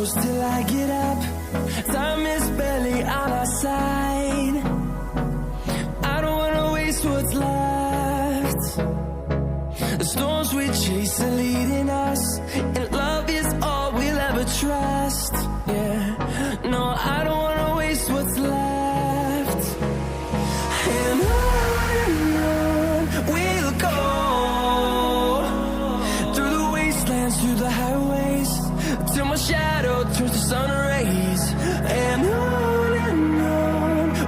close till I get up. Time is barely on our side. I don't wanna waste what's left. The storms we chase are leading us, and love is all we'll ever trust. Yeah, no, I don't wanna waste what's left. And on we'll go, through the wastelands, through the highways, till my shadow turns to sun rays. And on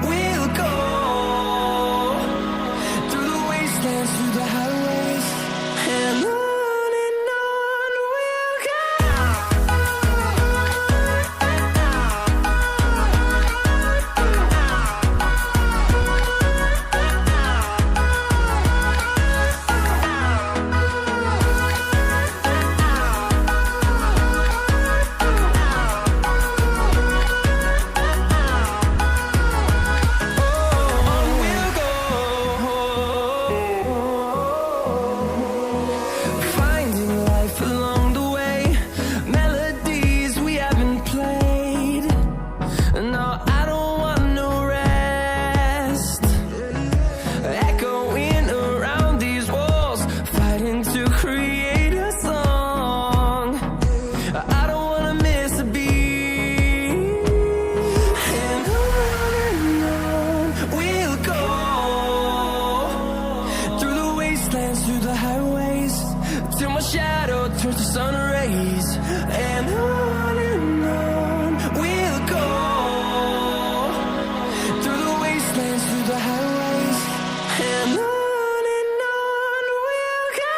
we'll go, through the wastelands, through the highways, and on we'll go. Through the highways, till my shadow turns to sun rays. And on we'll go, through the wastelands, through the highways, and on we'll go.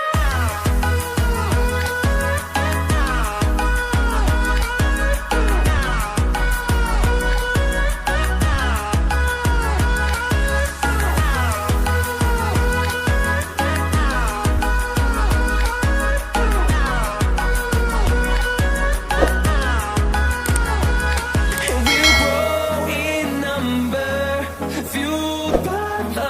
Fueled by